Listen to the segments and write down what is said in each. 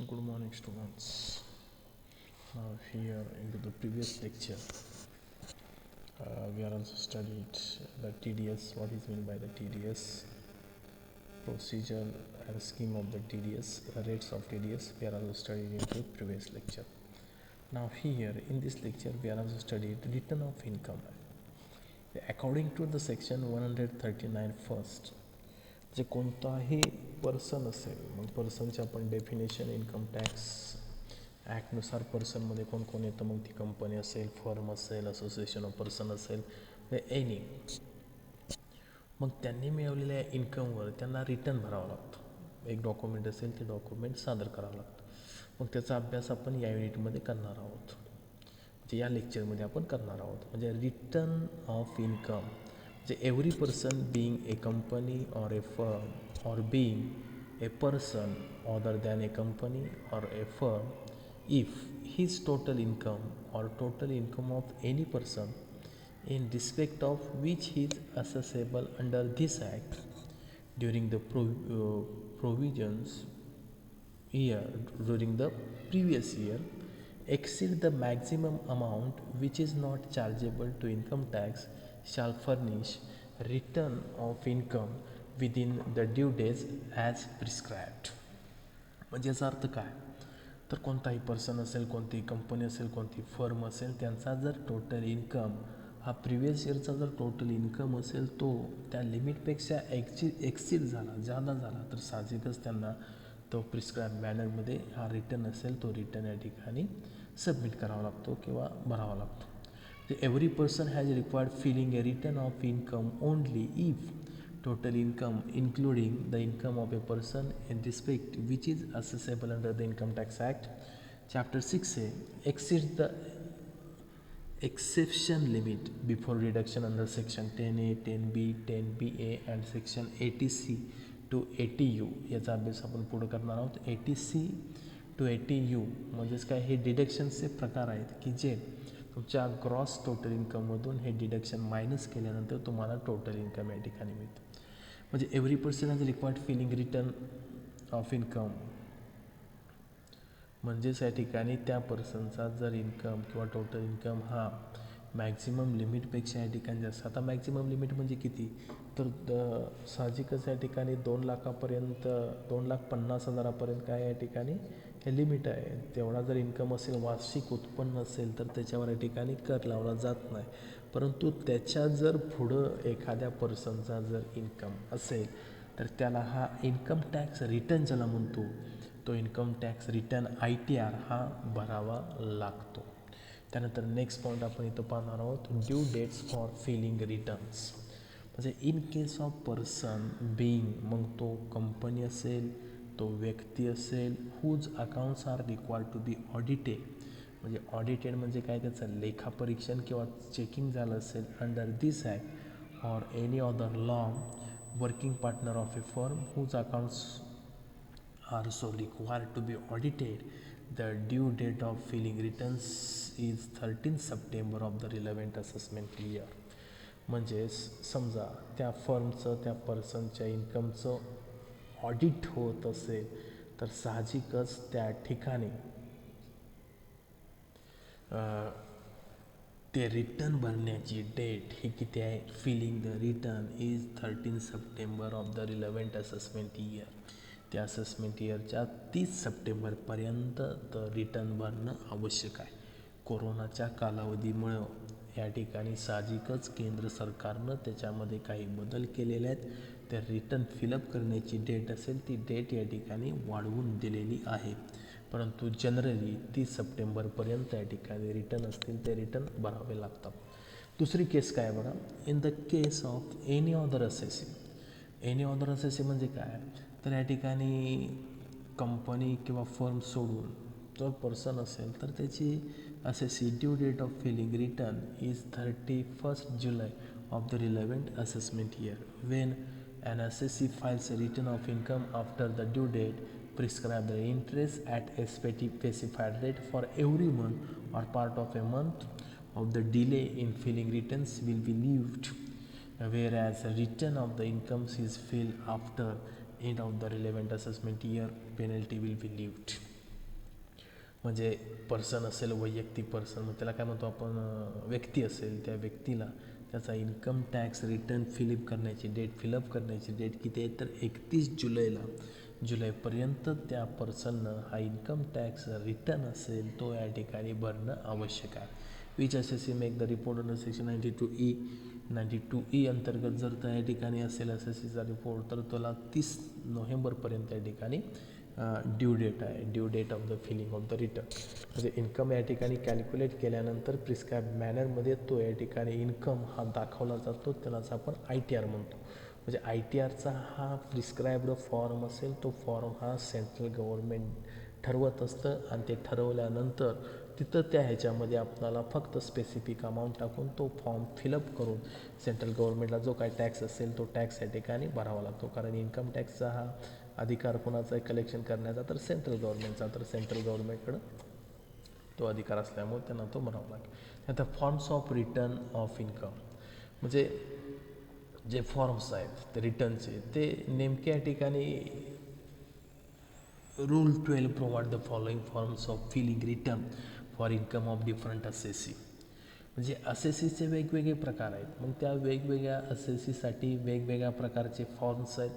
Good morning, students. Now, here into the previous lecture, we are also studied the TDS. What is meant by the TDS? Procedure and scheme of the TDS, rates of TDS. We are also studied into previous lecture. Now, here in this lecture, we are also studied return of income. According to the section 139 first, जे कोणताही person असेल, मग पर्सनचे आपण definition income tax ॲक्टनुसार पर्सनमध्ये कोण कोण येतं, मग ती कंपनी असेल, फर्म असेल, असोसिएशन ऑफ पर्सन असेल, एनी, मग त्यांनी मिळवलेल्या इन्कमवर त्यांना रिटर्न भरावं लागतं. एक डॉक्युमेंट असेल ते डॉक्युमेंट सादर करावं लागतं. मग त्याचा अभ्यास आपण या युनिटमध्ये करणार आहोत, म्हणजे या लेक्चरमध्ये आपण करणार आहोत. म्हणजे रिटर्न ऑफ इन्कम, म्हणजे every person being a company or A firm or being a person other than A company or A firm, if his total income or total income of any person in respect of which he is assessable under this act during the provisions year during the previous year exceed the maximum amount which is not chargeable to income tax shall furnish return of income within the due days as prescribed. म्हणजे याचा अर्थ काय, तर कोणताही person असेल, कोणतीही company असेल, कोणती फर्म असेल, त्यांचा जर टोटल इन्कम हा प्रिवियस इयरचा जर टोटल इन्कम असेल तो त्या लिमिटपेक्षा एक्सिड झाला, जादा झाला, तर साहजिकच त्यांना तो प्रिस्क्राईब मॅनरमध्ये हा रिटर्न असेल तो रिटर्न या ठिकाणी सबमिट करावा लागतो किंवा भरावा लागतो. Every person has required filing a return of income only if total income including the income of a person in respect which is assessable under the Income Tax Act Chapter 6A exceeds the exception limit before reduction under Section 10A, 10B, 10BA and Section 80C to 80U. याचा अभ्यास आपण पुढे करणार आहोत. 80C to 80U म्हणजेच काय, हे डिडक्शनचे प्रकार आहेत की जे तुमच्या ग्रॉस टोटल इन्कममधून हे डिडक्शन मायनस केल्यानंतर तुम्हाला टोटल इन्कम या ठिकाणी मिळतं. म्हणजे every person has required filing return of income, म्हणजेच या ठिकाणी त्या पर्सनचा जर इन्कम किंवा टोटल इन्कम हा मॅक्झिमम लिमिटपेक्षा या ठिकाणी जास्त. आता मॅक्झिमम लिमिट म्हणजे किती, तर साहजिकच या ठिकाणी 2 लाखापर्यंत 2,50,000पर्यंत काय या ठिकाणी हे लिमिट आहे. तेवढा जर इन्कम असेल, वार्षिक उत्पन्न असेल, तर त्याच्यावर या ठिकाणी कर लावला जात नाही. परंतु त्याच्या जर पुढं एखाद्या पर्सनचा जर इन्कम असेल तर त्याला हा इन्कम टॅक्स रिटर्न ज्याला म्हणतो तो इन्कम टॅक्स रिटर्न ITR हा भरावा लागतो. त्यानंतर नेक्स्ट पॉईंट आपण इथं पाहणार आहोत, due dates for filing returns. म्हणजे in case of person being, मग तो कंपनी असेल, तो व्यक्ती असेल, whose accounts are required to be audited. म्हणजे ऑडिटेड म्हणजे काय, त्याचं लेखापरीक्षण किंवा चेकिंग झालं असेल under this act or any other law, working partner of a firm whose accounts are so required to be audited, the due date of filing returns is 13 September of the relevant assessment year. म्हणजे समजा त्या फर्मचं त्या पर्सनच्या इन्कमचं audit होत असेल तर साहजिकच त्या ठिकाणी ते रिटर्न भरण्याची डेट ही किती आहे, filing the return is 13 September of the relevant assessment year. त्या असेसमेंट इयरच्या 30 सप्टेंबरपर्यंत तर रिटर्न भरणं आवश्यक आहे. कोरोनाच्या कालावधीमुळं या ठिकाणी साहजिकच केंद्र सरकारनं त्याच्यामध्ये काही बदल केलेले आहेत. त्या रिटर्न फिलअप करण्याची डेट असेल ती डेट या ठिकाणी वाढवून दिलेली आहे, परंतु जनरली 30 सप्टेंबरपर्यंत या ठिकाणी रिटर्न असतील ते रिटर्न भरावे लागतात. दुसरी केस काय बघा, in the case of any other assessee. Any other assessee म्हणजे काय, तर या ठिकाणी कंपनी किंवा फर्म सोडून जर पर्सन असेल तर त्याची assessee due date of filing return is 31 July of the relevant assessment year. When an assessee files a return of income after the due date, prescribe the interest at a specified rate for every month or part of a month of the delay in filing returns will be levied, whereas a return of the incomes is filed after end of the relevant assessment year, penalty will be levied. म्हणजे person असेल, वैयक्तिक person, मग त्याला काय म्हणतो आपण, व्यक्ती असेल, त्या व्यक्तीला त्याचा इन्कम टॅक्स रिटर्न फिलअप करण्याची डेट किती आहे, तर 31 जुलैपर्यंत त्या पर्सननं हा इन्कम टॅक्स रिटर्न असेल तो या ठिकाणी भरणं आवश्यक आहे. Which assessee make the report under section 92E अंतर्गत जर त्या ठिकाणी असेल असेसीचा रिपोर्ट, तर त्याला 30 नोव्हेंबरपर्यंत या ठिकाणी ड्यू डेट आहे, due date of the filing of the return. म्हणजे इन्कम या ठिकाणी कॅल्क्युलेट केल्यानंतर प्रिस्क्राईब मॅनरमध्ये तो या ठिकाणी इन्कम हा दाखवला जातो, त्यालाच आपण ITR म्हणतो. म्हणजे ITRचा हा प्रिस्क्राईब्ड फॉर्म असेल, तो फॉर्म हा सेंट्रल गव्हर्नमेंट ठरवत असतं आणि ते ठरवल्यानंतर तिथं त्या ह्याच्यामध्ये आपल्याला फक्त स्पेसिफिक अमाऊंट टाकून तो फॉर्म फिलअप करून सेंट्रल गव्हर्नमेंटला जो काय टॅक्स असेल तो टॅक्स या ठिकाणी भरावा लागतो. कारण इन्कम टॅक्सचा हा अधिकार कोणाचा आहे कलेक्शन करण्याचा, तर सेंट्रल गव्हर्नमेंटचा, तर सेंट्रल गव्हर्नमेंटकडं तो अधिकार असल्यामुळे त्यांना तो भरावा लागेल. आता forms of return of income, म्हणजे जे फॉर्म्स आहेत ते रिटर्नचे, ते नेमक्या या ठिकाणी rule 12 provide the following forms of filing return for income of different assessee. म्हणजे असेसीचे वेगवेगळे प्रकार आहेत. मग त्या वेगवेगळ्या असेसीसाठी वेगवेगळ्या प्रकारचे फॉर्म्स आहेत.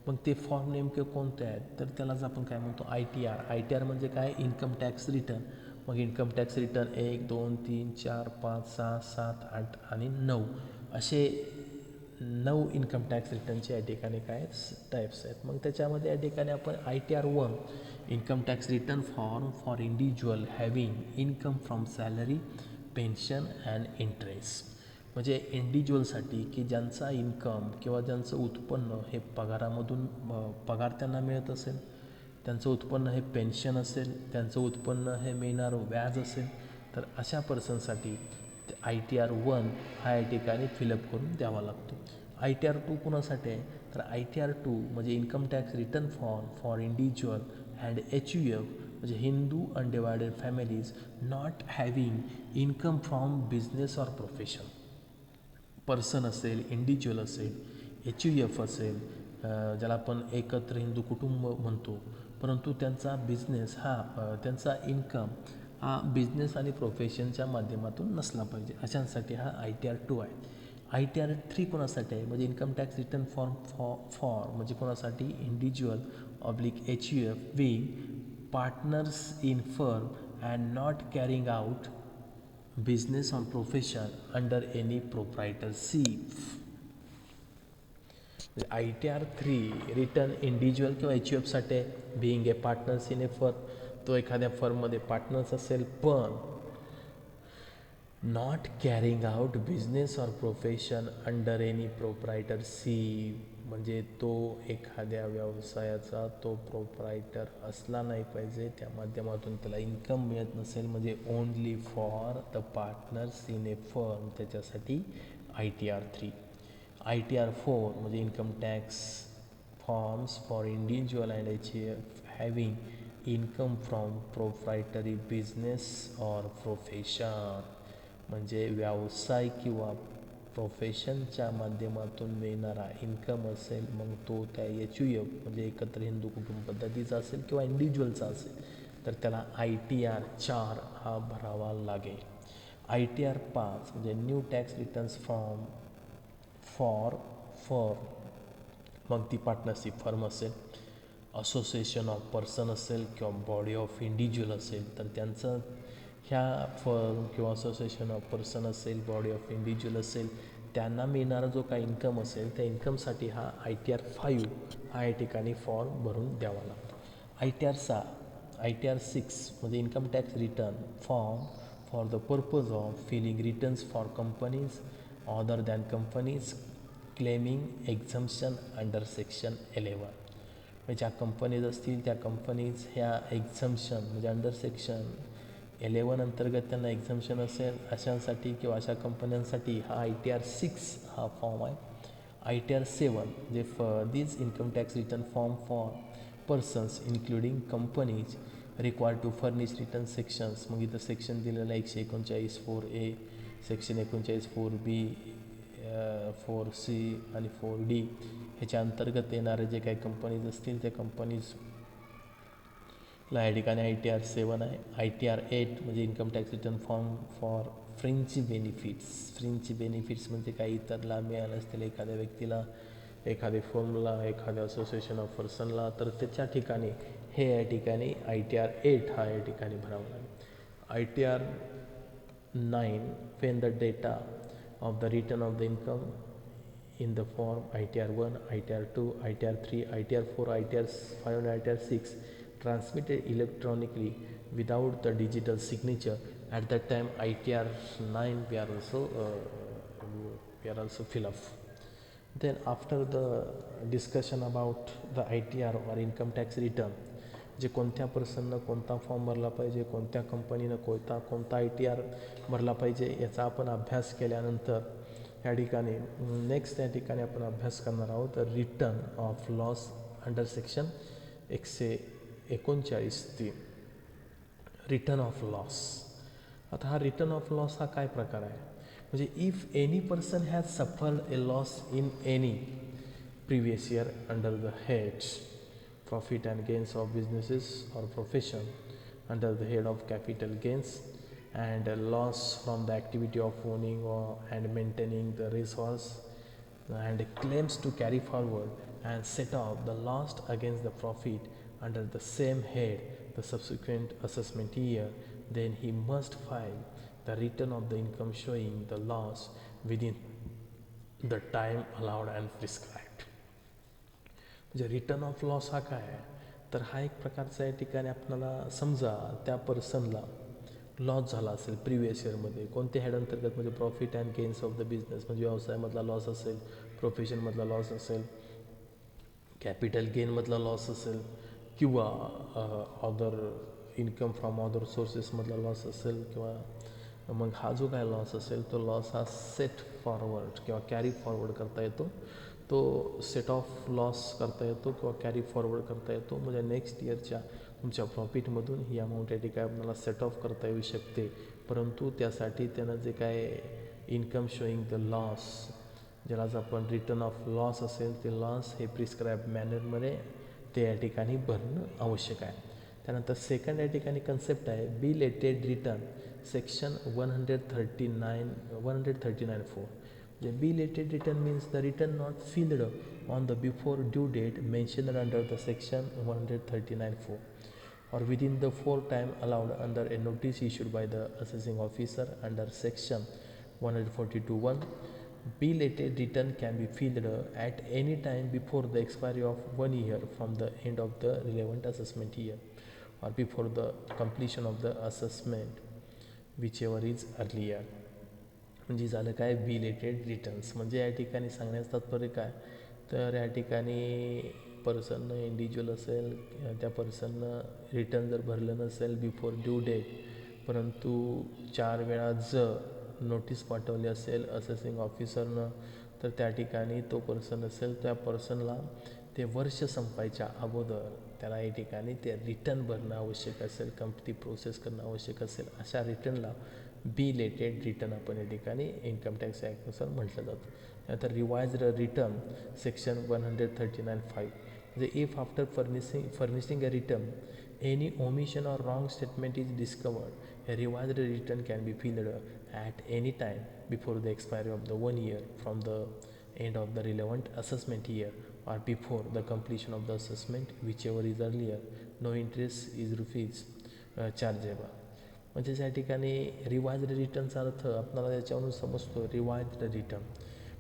मग ते फॉर्म नेमके कोणते आहेत, तर त्यालाच आपण काय म्हणतो ITR म्हणजे काय, इन्कम टॅक्स रिटर्न. मग इन्कम टॅक्स रिटर्न 1, 2, 3, 4, 5, 6, 7, 8 आणि 9 असे 9 इन्कम टॅक्स रिटर्नचे या ठिकाणी काय टाईप्स आहेत. मग त्याच्यामध्ये या ठिकाणी आपण ITR 1 income tax return for individual having income from salary, pension and interest. म्हणजे इंडिव्हिज्युअलसाठी की ज्यांचा इन्कम किंवा ज्यांचं उत्पन्न हे पगार त्यांना मिळत असेल, त्यांचं उत्पन्न हे पेन्शन असेल, त्यांचं उत्पन्न हे मिळणारं व्याज असेल, तर अशा पर्सनसाठी ITR 1 हा या ठिकाणी फिलअप करून द्यावा लागतो. ITR 2 कुणासाठी आहे, तर ITR 2 म्हणजे income tax return for individual and HUF म्हणजे Hindu undivided families not having income from business or profession. Person असेल, इंडिव्हिज्युअल असेल, HUF असेल, ज्याला आपण एकत्र हिंदू कुटुंब म्हणतो, परंतु त्यांचा बिझनेस त्यांचा इन्कम हा बिझनेस आणि प्रोफेशनच्या माध्यमातून नसला पाहिजे, अशांसाठी हा ITR 2 आहे. ITR 3 कोणासाठी आहे, म्हणजे इन्कम टॅक्स रिटर्न फॉर म्हणजे कोणासाठी, individual HUF being partners in firm and not carrying out business or profession under any proprietorship. ITR 3 return individual किंवा HUFसाठी being a partners in a firm, तो एखाद्या फर्ममध्ये पार्टनर्स असेल पण not carrying out business or profession under any proprietorship, म्हणजे तो एखाद्या व्यवसायाचा तो प्रोप्रायटर असला नाही पाहिजे, त्या माध्यमातून त्याला इन्कम मिळत नसेल, म्हणजे only for the partners in a firm, त्याच्यासाठी ITR 3. ITR 4 म्हणजे income tax forms for individual and HUF having income from proprietary business or profession, म्हणजे व्यवसाय किंवा प्रोफेशनच्या माध्यमातून मिळणारा इन्कम असेल, मग तो त्या HUF म्हणजे एकत्र हिंदू कुटुंब पद्धतीचा असेल किंवा इंडिव्हिज्युअलचा असेल, तर त्याला ITR 4 हा भरावा लागेल. ITR 5 म्हणजे न्यू टॅक्स रिटर्न्स फॉर मग ती पार्टनरशिप फर्म असेल, असोसिएशन ऑफ पर्सन असेल किंवा बॉडी ऑफ इंडिव्हिज्युअल असेल, तर त्यांचं ह्या फर्म किंवा असोसिएशन ऑफ पर्सन असेल, बॉडी ऑफ इंडिव्हिज्युअल असेल, त्यांना मिळणारा जो काही इन्कम असेल त्या इन्कमसाठी हा ITR 5 हा या ठिकाणी फॉर्म भरून द्यावा लागतो. ITR 6 म्हणजे income tax return for the purpose of filing returns for companies other than companies claiming exemption under section 11. ज्या कंपनीज असतील त्या कंपनीज ह्या एक्झम्पशन म्हणजे अंडर सेक्शन 11 अंतर्गत त्यांना एक्झम्पशन असेल अशांसाठी किंवा अशा कंपन्यांसाठी हा ITR 6 हा फॉर्म आहे. ITR 7 म्हणजे this income tax return form for persons including companies required to furnish return sections. मग इथं सेक्शन दिलेलं आहे 139 4A, सेक्शन 39 4B, 4C आणि 4D. ह्याच्या अंतर्गत येणारे जे काही कंपनीज असतील त्या कंपनीज या ठिकाणी ITR 7 आहे. ITR 8 म्हणजे income tax return form for fringe benefits. Fringe benefits म्हणजे काही इतर लाभ मिळाले असतील एखाद्या व्यक्तीला, एखाद्या फर्मला, एखाद्या असोसिएशन ऑफ पर्सनला, तर त्याच्या ठिकाणी हे या ठिकाणी ITR 8 हा या ठिकाणी भरावा लागेल. ITR 9 when the data of the return of the income in the form ITR 1, ITR 2, ITR 3, ITR 4, ITR 5 and ITR 6 transmitted electronically without the digital signature. At that time ITR 9 we are also fill up. Then after the discussion about the ITR or income tax return, जे कोणत्या पर्सननं कोणता form भरला पाहिजे, कोणत्या कंपनीनं कोणता ITR भरला पाहिजे याचा आपण अभ्यास केल्यानंतर या ठिकाणी नेक्स्ट या ठिकाणी आपण अभ्यास करणार आहोत return of loss under section 139 return of loss. आता हा रिटर्न ऑफ लॉस हा काय प्रकार आहे, म्हणजे if any person has suffered A loss in any previous year under the heads profit and gains of businesses or profession under the head of capital gains and loss from the activity of owning and maintaining the resource and claims to carry forward and set off the loss against the profit under the same head the subsequent assessment year, then he must file the return of the income showing the loss within the time allowed and prescribed. म्हणजे return of loss हा काय आहे, तर हा एक प्रकारचा या ठिकाणी आपल्याला समजा त्या पर्सनला लॉस झाला असेल प्रिव्हियस इयरमध्ये कोणत्या हेड अंतर्गत, म्हणजे profit and gains of the business म्हणजे व्यवसायामधला लॉस असेल, प्रोफेशनमधला लॉस असेल, कॅपिटल गेनमधला लॉस असेल किंवा अदर इन्कम फ्रॉम अदर सोर्सेसमधला लॉस असेल, किंवा मग हा जो काय लॉस असेल तो लॉस हा सेट फॉरवर्ड किंवा कॅरी फॉरवर्ड करता येतो, तो सेट ऑफ लॉस करता येतो किंवा कॅरी फॉरवर्ड करता येतो. म्हणजे नेक्स्ट इयरच्या तुमच्या प्रॉफिटमधून ही अमाऊंट या ठिकाणी आपल्याला सेट ऑफ करता येऊ शकते. परंतु त्यासाठी त्यानं जे काय इन्कम शोईंग द लॉस, ज्यालाच आपण रिटर्न ऑफ लॉस असेल ते लॉस हे प्रिस्क्राईब मॅनरमध्ये ते या ठिकाणी भरणं आवश्यक आहे. त्यानंतर सेकंड या ठिकाणी कन्सेप्ट आहे belated return section 139(4). The belated return means the return not filed on the before due date mentioned under the section 139(4) or within the time allowed under a notice issued by the assessing officer under section 142(1). Belated return can be filed at any time before the expiry of 1 year from the end of the relevant assessment year or before the completion of the assessment, whichever is earlier. म्हणजे झालं काय belated returns. म्हणजे या ठिकाणी सांगण्याचं तात्पर्य काय, तर या ठिकाणी पर्सननं इंडिव्हिज्युअल असेल त्या पर्सननं रिटर्न जर भरलं नसेल बिफोर ड्यू डेट, परंतु 4 वेळा जर नोटीस पाठवली असेल असेसिंग ऑफिसरनं, तर त्या ठिकाणी तो पर्सन असेल त्या पर्सनला ते वर्ष संपायच्या अगोदर त्याला या ठिकाणी ते रिटर्न भरणं आवश्यक असेल, ती प्रोसेस करणं आवश्यक असेल. अशा रिटर्नला बिलेटेड रिटर्न आपण या ठिकाणी इन्कम टॅक्स ॲक्टनुसार म्हटलं जातं. त्यानंतर रिवाइज्ड रिटर्न सेक्शन 139(5). म्हणजे if after furnishing a return any omission or wrong statement is discovered, a revised return can be filled at any time before the expiry of the 1 year from the end of the relevant assessment year or before the completion of the assessment, whichever is earlier. No interest is rupees chargeable. म्हणजे त्या ठिकाणी revised रिटर्नचा अर्थ आपल्याला याच्यावरून समजतो. Revised return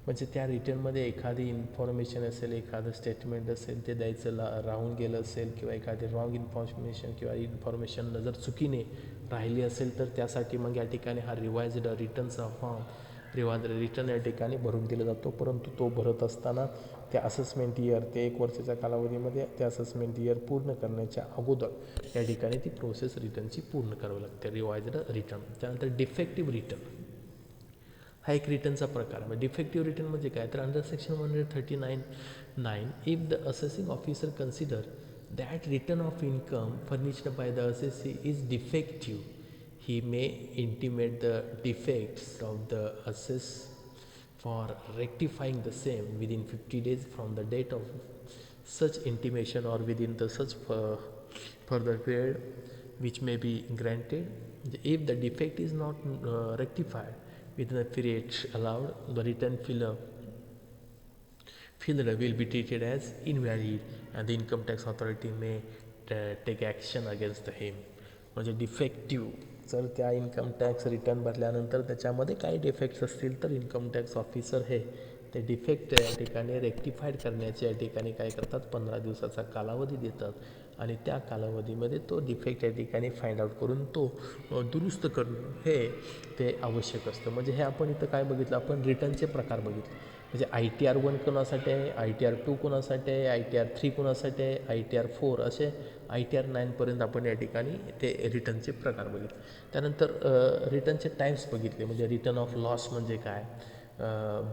म्हणजे त्या रिटर्नमध्ये एखादी इन्फॉर्मेशन असेल, एखादं स्टेटमेंट असेल ते द्यायचं राहून गेलं असेल, किंवा एखादी रॉंग इन्फॉर्मेशन किंवा इन्फॉर्मेशन जर चुकीने राहिली असेल, तर त्यासाठी मग या ठिकाणी हा रिवाइज्ड रिटर्नचा फॉर्म रिवाइज्ड रिटर्न या ठिकाणी भरून दिला जातो. परंतु तो भरत असताना त्या असेसमेंट इयर ते 1 वर्षाच्या कालावधीमध्ये त्या असेसमेंट इयर पूर्ण करण्याच्या अगोदर या ठिकाणी ती प्रोसेस रिटर्नची पूर्ण करावी लागते, रिवाइज्ड रिटर्न. त्यानंतर डिफेक्टिव्ह रिटर्न हा एक रिटर्नचा प्रकार आहे. डिफेक्टिव्ह रिटर्न म्हणजे काय, तर under section 139(9) if the assessing officer consider that return of income furnished by the assessee is defective, he may intimate the defects of the assessed for rectifying the same within 50 days from the date of such intimation or within the such further period which may be granted. If the defect is not rectified within the period allowed, the return filler will be treated as invalid and the income tax authority may take action against him. म्हणजे defective जर त्या income tax return भरल्यानंतर त्याच्यामध्ये काही defects असतील तर income tax officer हे ते डिफेक्ट या ठिकाणी रेक्टिफाईड करण्याचे या ठिकाणी काय करतात 15 दिवसाचा कालावधी देतात आणि त्या कालावधीमध्ये तो डिफेक्ट या ठिकाणी फाइंड आउट करून तो दुरुस्त करणं हे ते आवश्यक असतं. म्हणजे हे आपण इथं काय बघितलं, आपण रिटर्नचे प्रकार बघितले. म्हणजे ITR 1 कोणासाठी आहे, ITR 2 कोणासाठी आहे, ITR 3 कोणासाठी आहे, ITR 4 असे ITR 9 आपण या ठिकाणी ते रिटर्नचे प्रकार बघितले. त्यानंतर रिटर्नचे टाईप्स बघितले. म्हणजे रिटर्न ऑफ लॉस म्हणजे काय,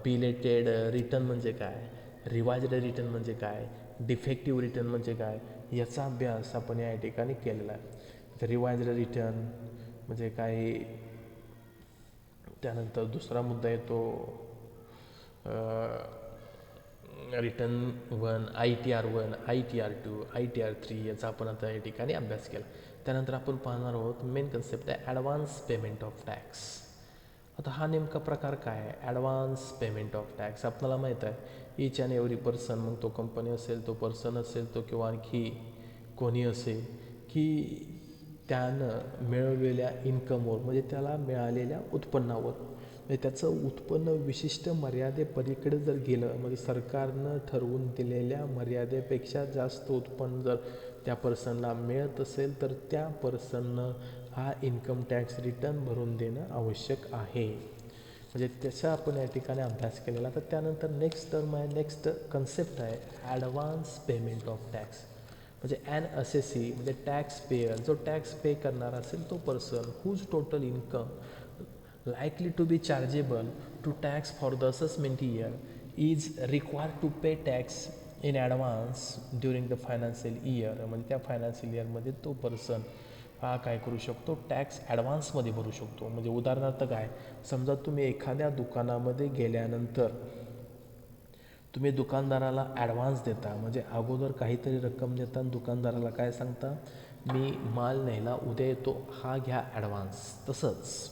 बिलेटेड रिटर्न म्हणजे काय, रिवाइज्ड रिटर्न म्हणजे काय, डिफेक्टिव्ह रिटर्न म्हणजे काय, याचा अभ्यास आपण या ठिकाणी केलेला आहे. रिवाइज्ड रिटर्न म्हणजे काय. त्यानंतर दुसरा मुद्दा येतो रिटर्न 1, ITR 1, ITR 2, ITR 3 याचा आपण आता या ठिकाणी अभ्यास केला. त्यानंतर आपण पाहणार आहोत मेन कन्सेप्ट आहे ॲडव्हान्स पेमेंट ऑफ टॅक्स. आता हा नेमका प्रकार काय आहे, ॲडव्हान्स पेमेंट ऑफ टॅक्स. आपल्याला माहीत आहे ईच अँड एव्हरी पर्सन, मग तो कंपनी असेल, तो पर्सन असेल, तो किंवा आणखी कोणी असेल, की त्यानं मिळवलेल्या इन्कमवर म्हणजे त्याला मिळालेल्या उत्पन्नावर म्हणजे त्याचं उत्पन्न विशिष्ट मर्यादेपलीकडे जर गेलं, म्हणजे सरकारनं ठरवून दिलेल्या मर्यादेपेक्षा जास्त उत्पन्न जर त्या पर्सनला मिळत असेल तर त्या पर्सननं हा इन्कम टॅक्स रिटर्न भरून देणं आवश्यक आहे. म्हणजे त्याचा आपण या ठिकाणी अभ्यास केलेला. तर त्यानंतर नेक्स्ट टर्म आहे, नेक्स्ट कन्सेप्ट आहे ॲडव्हान्स पेमेंट ऑफ टॅक्स. म्हणजे ॲन असेसी म्हणजे टॅक्स पेयर, जो टॅक्स पे करणार असेल तो person whose total income likely to be chargeable to tax for the assessment year is required to pay tax in advance during the financial year. म्हणजे त्या financial इयरमध्ये तो person हा काय करू शकतो, टॅक्स ॲडव्हान्समध्ये भरू शकतो. म्हणजे उदाहरणार्थ काय, समजा तुम्ही एखाद्या दुकानामध्ये गेल्यानंतर तुम्ही दुकानदाराला ॲडव्हान्स देता, म्हणजे अगोदर काहीतरी रक्कम देता आणि दुकानदाराला काय सांगता, मी माल न्यायला उद्या येतो, हा घ्या ॲडव्हान्स. तसंच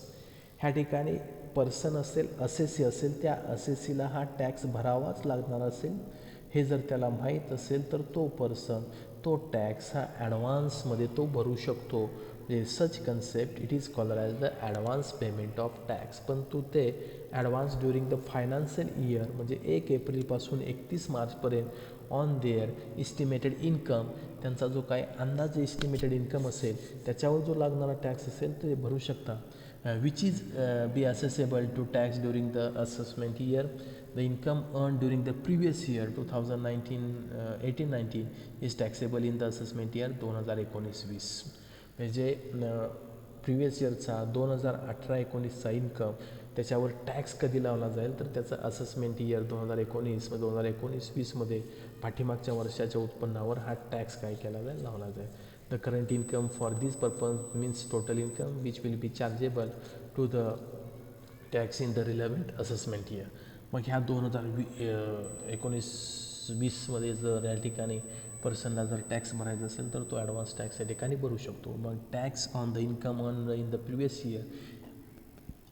ह्या ठिकाणी पर्सन असेल, असेसी असेल, त्या असेसीला हा टॅक्स भरावाच लागणार असेल हे जर त्याला माहीत असेल तर तो पर्सन तो टॅक्स हा ॲडव्हान्समध्ये तो भरू शकतो. म्हणजे such concept it is called as the advance payment of tax. पण तू ते advance during the financial year म्हणजे 1 एप्रिलपासून 31 मार्चपर्यंत ऑन देअर इस्टिमेटेड इन्कम, त्यांचा जो काही अंदाजे इस्टिमेटेड इन्कम असेल त्याच्यावर जो लागणारा टॅक्स असेल ते भरू शकता. Which is be assessable to tax during the assessment year. The income earned during the previous year 2019 18-19 is taxable in the assessment year 2019-20. म्हणजे प्रिवियस इयरचा 2018-19चा इन्कम त्याच्यावर टॅक्स कधी लावला जाईल तर त्याचं असेसमेंट इयर 2019 2019-20मध्ये पाठीमागच्या वर्षाच्या उत्पन्नावर हा टॅक्स काय केला जाईल, लावला जाईल. The current income for this purpose means total income which will be chargeable to the tax in the relevant assessment year. मग ह्या 2019-20मध्ये जर या ठिकाणी पर्सनला जर टॅक्स भरायचा असेल तर तो ॲडव्हान्स टॅक्स या ठिकाणी भरू शकतो. मग tax on the income earn in the previous year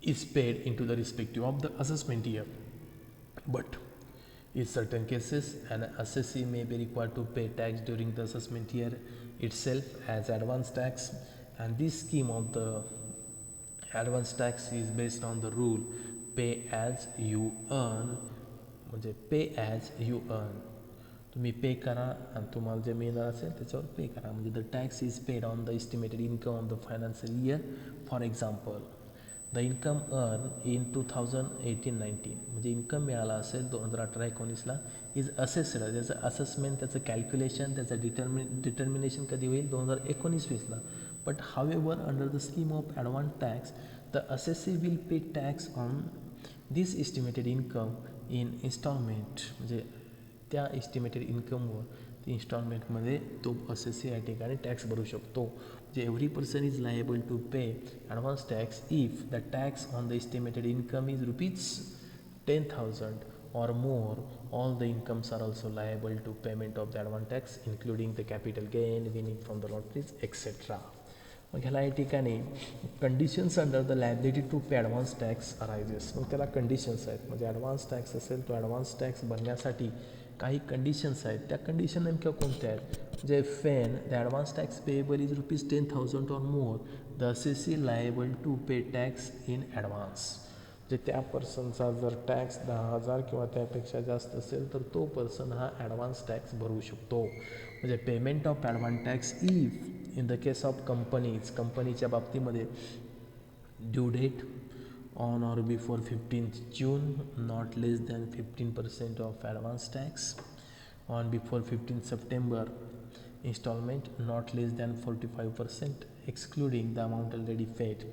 is paid into the respective of the assessment year. But in certain cases, an assessee may be required to pay tax during the assessment year itself as advance tax, and this scheme of the advance tax is based on the rule pay as you earn. म्हणजे पे as you earn, तुम्ही पे करा आणि तुम्हाला जे मिळणार असेल त्याच्यावर pay करा. म्हणजे the tax is paid on the estimated income of the financial year. For example, the income earn in 2018-19 म्हणजे इन्कम मिळाला असेल 2018-19ला इज असेस्ड. त्याचं असेसमेंट, त्याचं कॅल्क्युलेशन, त्याचं डिटर्मिनेशन कधी होईल 2019-20ला. But however under the scheme of advance tax the assessee will pay tax on this estimated income in instalment. म्हणजे त्या इस्टिमेटेड इन्कमवर ती इन्स्टॉलमेंटमध्ये तो असेसी या ठिकाणी टॅक्स भरू शकतो. म्हणजे every person is liable to pay advance tax if the tax on the estimated income is ₹10,000 or more, all the incomes are also liable to payment of the advance tax, including the capital gain, winning from the lotteries, etc. मग ह्याला या ठिकाणी conditions under the liability to pay advance tax arises. मग त्याला conditions आहेत, म्हणजे advance tax असेल तो ॲडव्हान्स टॅक्स भरण्यासाठी काही कंडिशन्स आहेत. त्या कंडिशन नेमक्या कोणत्या आहेत? जे when the advance tax payable is ₹10,000 or more, the assessee liable to pay tax in advance. जे त्या पर्सनचा जर टॅक्स 10,000 किंवा त्यापेक्षा जास्त असेल तर तो पर्सन हा ॲडव्हान्स टॅक्स भरू शकतो. म्हणजे payment of advance tax if in the case of कंपनीच्या बाबतीमध्ये due date on or before 15th June, not less than 15% of advance tax. On before 15th September, installment not less than 45%, excluding the amount already paid.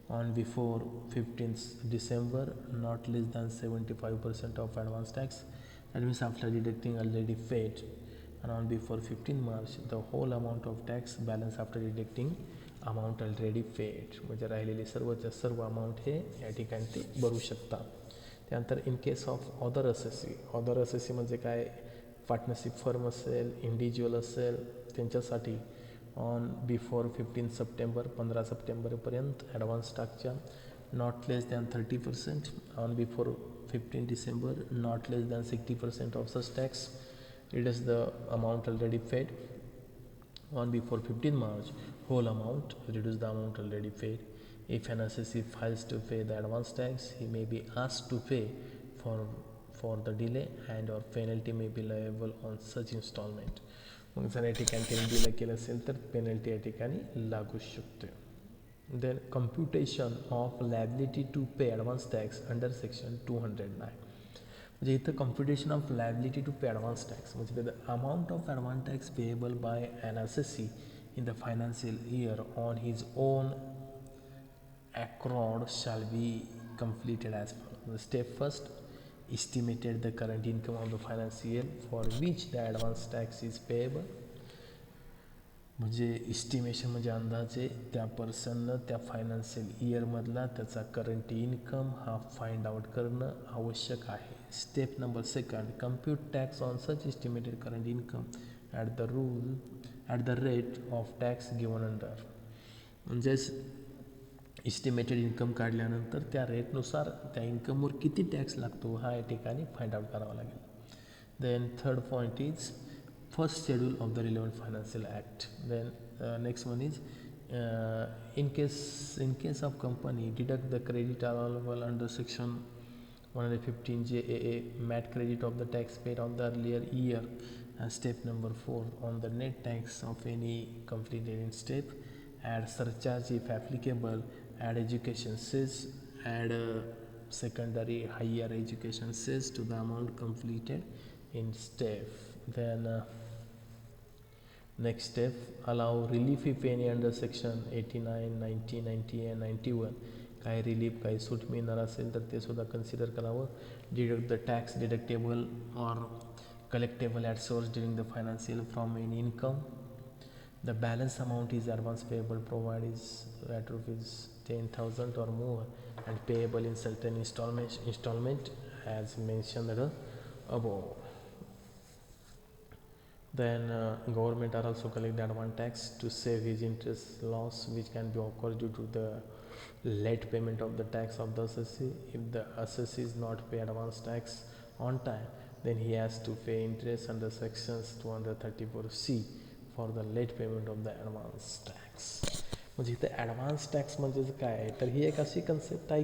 On before 15th December, not less than 75% of advance tax, that means after deducting already paid. And on before 15 March, the whole amount of tax balance after deducting amount already paid, म्हणजे राहिलेली सर्वच्या सर्व amount हे या ठिकाणी ते भरू शकतात. त्यानंतर in case of other assessee म्हणजे काय, पार्टनरशिप फर्म असेल, इंडिव्हिज्युअल असेल, त्यांच्यासाठी ऑन बिफोर 15 सप्टेंबर 15 सप्टेंबरपर्यंत ॲडव्हान्स टॅक्सच्या not less than 30%. On before 15 December not less than 60% of such tax. It is the amount already paid. On before 15 March, whole amount, reduce the amount already paid. If an assessee fails to pay the advance tax, he may be asked to pay for the delay, and or penalty may be liable on such installment. मग जर या ठिकाणी त्यांनी delay केलं असेल तर penalty या ठिकाणी लागू शकते. Then computation of liability to pay advance tax under section 209. म्हणजे इथं computation of liability to pay advance tax, म्हणजे the amount of advance tax payable by an assessee in the financial year on his own accrued shall be completed as follows. Step first, estimated the current income of the financial year for which the advance tax is payable. म्हणजे estimation म्हणजे अंदाजे त्या पर्सननं त्या financial इयरमधला त्याचा current income हा find out करणं आवश्यक आहे. Step number second, compute tax on such estimated current income at the rate of tax given under. म्हणजेच इस्टिमेटेड इन्कम काढल्यानंतर त्या रेटनुसार त्या इन्कमवर किती टॅक्स लागतो हा या ठिकाणी फाइंड आउट करावा लागेल. Then third point is first schedule of the relevant financial act. Then next one is in case of company deduct the credit allowable under section 115 JAA MAT credit of the tax paid on the earlier year. And step number 4, on the net tax of any completed in step, add surcharge if applicable, add education cess, add secondary higher education cess to the amount completed in step. Then next step, allow relief if any under section 89, 90, 90 and 91. काही relief काही सूट मिळणार असेल तर ते सुद्धा consider करावं. Deduct the tax deductible or collectable at source during the financial from any income. The balance amount is advance payable provide is at ₹10,000 or more and payable in certain installment as mentioned above. Then government are also collect the advance tax to save his interest loss which can be occurred due to the late payment of the tax of the assessee. If the assessee is not pay advance tax on time, then he has to pay interest under sections 234C for the late payment of the advance tax. म्हणजे इथं advance tax म्हणजे काय आहे तर ही एक अशी concept आहे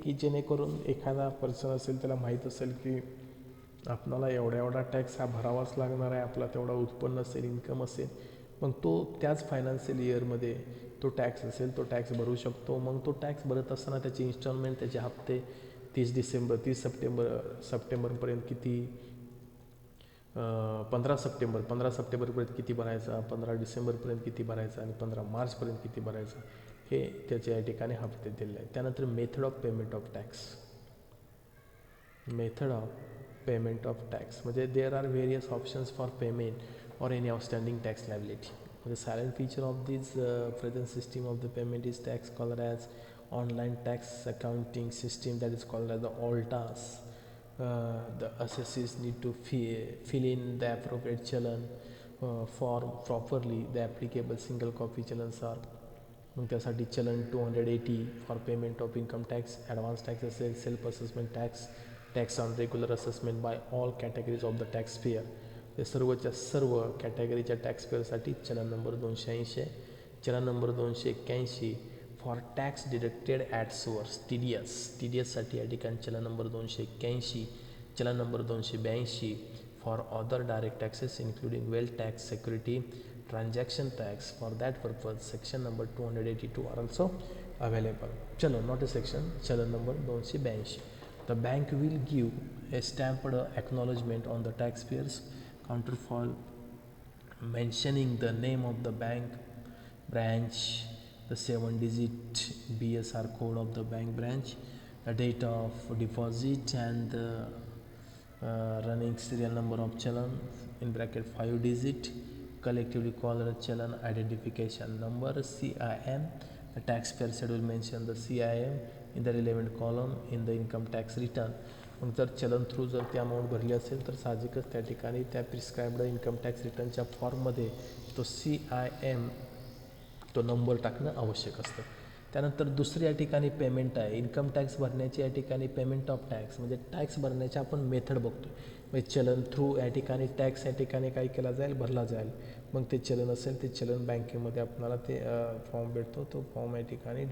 की जेणेकरून एखादा पर्सन असेल त्याला माहीत असेल की आपल्याला एवढा टॅक्स हा भरावाच लागणार आहे, आपला तेवढा उत्पन्न असेल, इन्कम असेल, मग तो त्याच फायनान्शियल इयरमध्ये तो टॅक्स असेल तो टॅक्स भरू शकतो. मग तो टॅक्स भरत असताना त्याची इन्स्टॉलमेंट त्याचे हप्ते 30 सप्टेंबरपर्यंत किती 15 सप्टेंबरपर्यंत किती भरायचा, 15 डिसेंबरपर्यंत किती भरायचा आणि 15 मार्चपर्यंत किती भरायचा हे त्याच्या या ठिकाणी हप्ते दिले आहेत. त्यानंतर method of payment of tax. Payment of tax म्हणजे there are various options for payment or any outstanding tax liability. The silent feature of this present system of the payment is tax called as online tax accounting system, that is called as the ALTAS. The assessees need to fill in the appropriate challan form properly. The applicable single copy challans are मग त्यासाठी challan 280 for payment of income tax, advance tax असेल, self assessment tax, tax on regular assessment by all categories of the tax payer. ते सर्वच्या सर्व कॅटेगरीच्या tax पेअरसाठी चलन number 280 आहे. Challan number 281 for tax deducted at source T D एससाठी या ठिकाणी challan number 281. Challan number 282 for other direct taxes including wealth tax, security, transaction tax. For that purpose section number 282 are also available. Chalo, not a section, chalo number 282. The bank will give a stamped acknowledgement on the taxpayer's counterfoil mentioning the name of the bank branch, the 7-digit BSR code of the bank branch, the date of deposit, and the running serial number of challan in bracket 5-digit, collectively called challan identification number CIM. The taxpayer schedule mention the CIM in the relevant column in the income tax return. मग जर चलन through जर ती amount भरली असेल तर साहजिकच त्या ठिकाणी त्या प्रिस्क्राइब्ड इन्कम टॅक्स रिटर्नच्या फॉर्ममध्ये तो CIM तो नंबर टाकणं आवश्यक असतं. त्यानंतर दुसरी या ठिकाणी पेमेंट आहे. इन्कम टॅक्स भरण्याची या ठिकाणी पेमेंट ऑफ टॅक्स म्हणजे टॅक्स भरण्याची आपण मेथड बघतो. म्हणजे चलन थ्रू या ठिकाणी टॅक्स या ठिकाणी काय केला जाईल, भरला जाईल. मग ते चलन असेल ते चलन बँकेमध्ये आपल्याला ते फॉर्म भेटतो. तो फॉर्म या ठिकाणी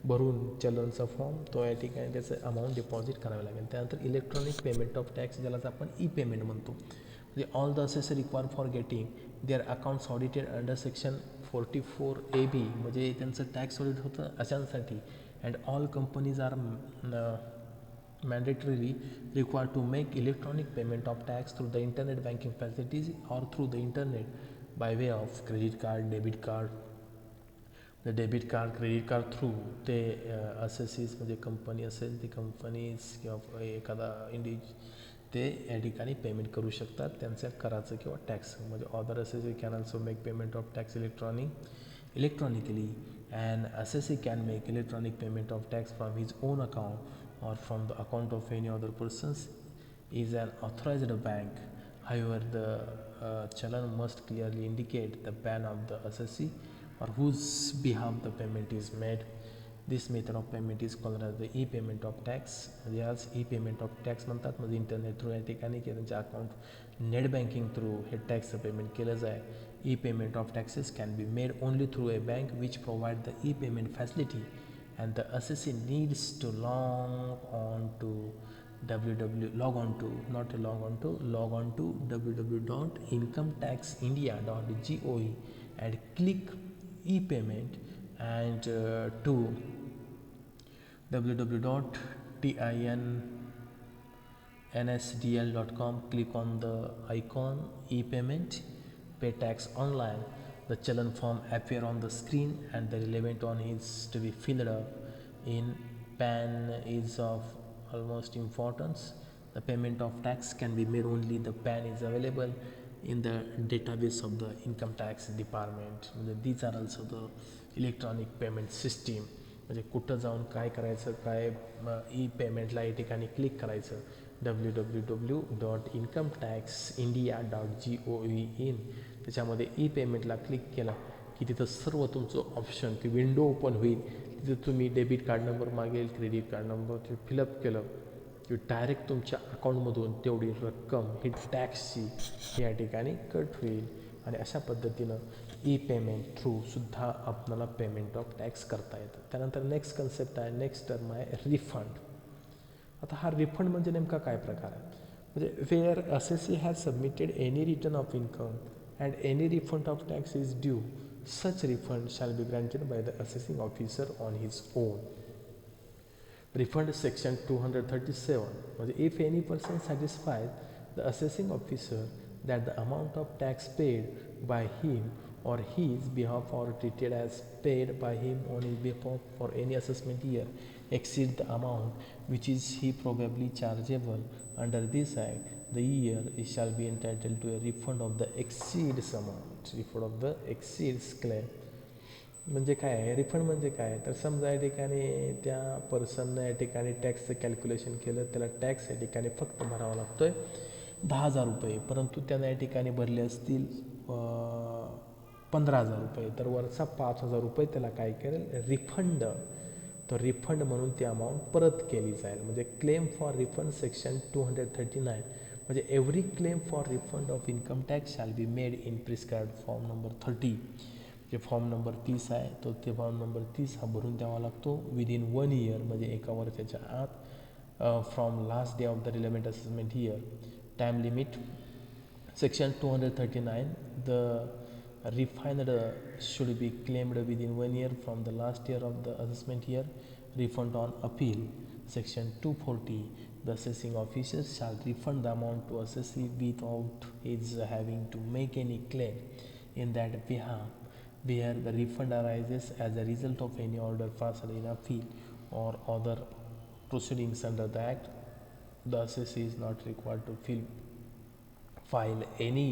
भरून चलनचा फॉर्म तो या ठिकाणी त्याचं अमाऊंट डिपॉझिट करावे लागेल. त्यानंतर इलेक्ट्रॉनिक पेमेंट ऑफ टॅक्स ज्यालाच आपण ई पेमेंट म्हणतो. म्हणजे all the assessees require for getting their accounts audited under section 44AB म्हणजे त्यांचं टॅक्स ऑडिट होतं अशांसाठी. And all companies are mandatorily required to make electronic payment of tax through the internet banking facilities or through the internet by way of credit card, debit card. The debit card, credit card through ते असेसीस म्हणजे company असेल ती companies किंवा एखादा ते या ठिकाणी payment करू शकतात त्यांच्या कराचं किंवा टॅक्स. म्हणजे other assessee can also make payment of tax electronically. An assessee can make electronic payment of tax from his own account or from the account of any other persons is an authorized bank. However, the challan must clearly indicate the ban of the assessee or whose behalf the payment is made. This method of payment is called as the e-payment of tax. यास e-payment of tax म्हणतात. म्हणजे internet through या ठिकाणी किंवा त्यांच्या account net banking through हे टॅक्सचं payment केलं जाय. E-payment of taxes can be made only through a bank which provide the e-payment facility, and the assessee needs to log on to www.incometaxindia.gov and click e-payment, and to www.tinsdl.com click on the icon e-payment, pay tax online. The challan form appear on the screen and the relevant one is to be filled up in. PAN is of almost importance. The payment of tax can be made only the PAN is available in the database of the income tax department. These are also the electronic payment system. म्हणजे कुठं जाऊन काय करायचं, काय E पेमेंटला या ठिकाणी click करायचं www.incometaxindia.gov. त्याच्यामध्ये ई पेमेंटला क्लिक केला की तिथं सर्व तुमचं ऑप्शन ती विंडो ओपन होईल. तिथं तुम्ही डेबिट कार्ड नंबर मागेल, क्रेडिट कार्ड नंबर ते फिलअप केलं की डायरेक्ट तुमच्या अकाउंटमधून तेवढी रक्कम ही टॅक्सची या ठिकाणी कट होईल. आणि अशा पद्धतीनं ई पेमेंट थ्रू सुद्धा आपल्याला पेमेंट ऑफ टॅक्स करता येतं. त्यानंतर नेक्स्ट कन्सेप्ट आहे, नेक्स्ट टर्म आहे रिफंड. आता हा रिफंड म्हणजे नेमका काय प्रकार आहे, म्हणजे where assessee has submitted any return of income and any refund of tax is due, such refund shall be granted by the assessing officer on his own. Refund section 237 म्हणजे if any person satisfies the assessing officer that the amount of tax paid by him or his behalf or treated as paid by him on his behalf for any assessment year exceed the amount which is he probably chargeable under this act, the year he shall be entitled to a refund of the exceeds amount. Refund of the exceeds claim. म्हणजे काय आहे refund म्हणजे काय तर समजा या ठिकाणी त्या पर्सननं या ठिकाणी टॅक्सचं कॅल्क्युलेशन केलं त्याला टॅक्स या ठिकाणी फक्त भरावा लागतो आहे 10,000 रुपये परंतु त्यानं या ठिकाणी भरले असतील 15,000 रुपये तर वरचा 5,000 रुपये त्याला काय करेल रिफंड तर रिफंड म्हणून ती अमाऊंट परत केली जाईल म्हणजे क्लेम फॉर रिफंड सेक्शन 239 म्हणजे every claim for refund of income tax shall be made in prescribed form number 30 जे फॉर्म नंबर 30 आहे तो ते फॉर्म नंबर 30 हा भरून द्यावा लागतो विदिन 1 इयर म्हणजे एका वर्षाच्या आत from last day of the relevant assessment year time limit section 239 the refund should be claimed within 1 year from the last year of the assessment year refund on appeal section 240 the assessing officers shall refund the amount to assessee without his having to make any claim in that behalf where the refund arises as a result of any order passed in appeal or other proceedings under the act the assessee is not required to file any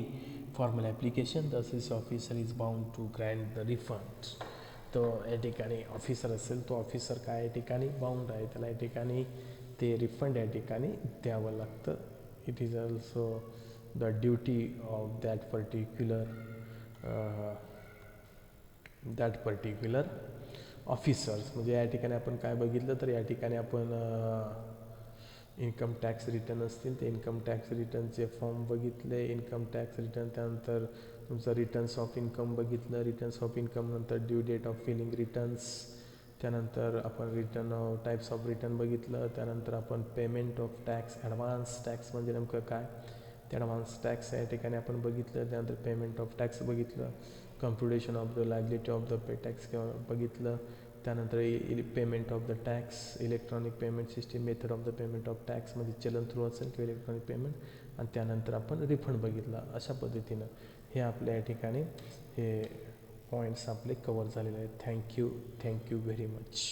formal application the assessing officer is bound to grant the refund तो या ठिकाणी officer असेल तो officer काय या ठिकाणी bound आहे त्याला या ठिकाणी ते रिफंड या ठिकाणी द्यावं लागतं it is also the duty of that particular officers म्हणजे या ठिकाणी आपण काय बघितलं तर या ठिकाणी आपण इन्कम टॅक्स रिटर्न असतील ते इन्कम टॅक्स रिटर्नचे फॉर्म बघितले इन्कम टॅक्स रिटर्न त्यानंतर तुमचं रिटर्न्स ऑफ इन्कम बघितलं रिटर्न्स ऑफ इन्कम नंतर due date of filing returns त्यानंतर आपण रिटर्न टाईप्स ऑफ रिटर्न बघितलं त्यानंतर आपण payment of tax advance tax म्हणजे नेमकं काय ते ॲडव्हान्स टॅक्स या ठिकाणी आपण बघितलं त्यानंतर पेमेंट ऑफ टॅक्स बघितलं computation of the liability of the pay tax बघितलं त्यानंतर payment of the tax electronic payment system method of the payment of tax म्हणजे चलन थ्रू असेल किंवा इलेक्ट्रॉनिक पेमेंट आणि त्यानंतर आपण रिफंड बघितला अशा पद्धतीनं हे आपल्या या ठिकाणी हे पॉईंट्स आपले कवर झालेले आहेत थँक्यू व्हेरी मच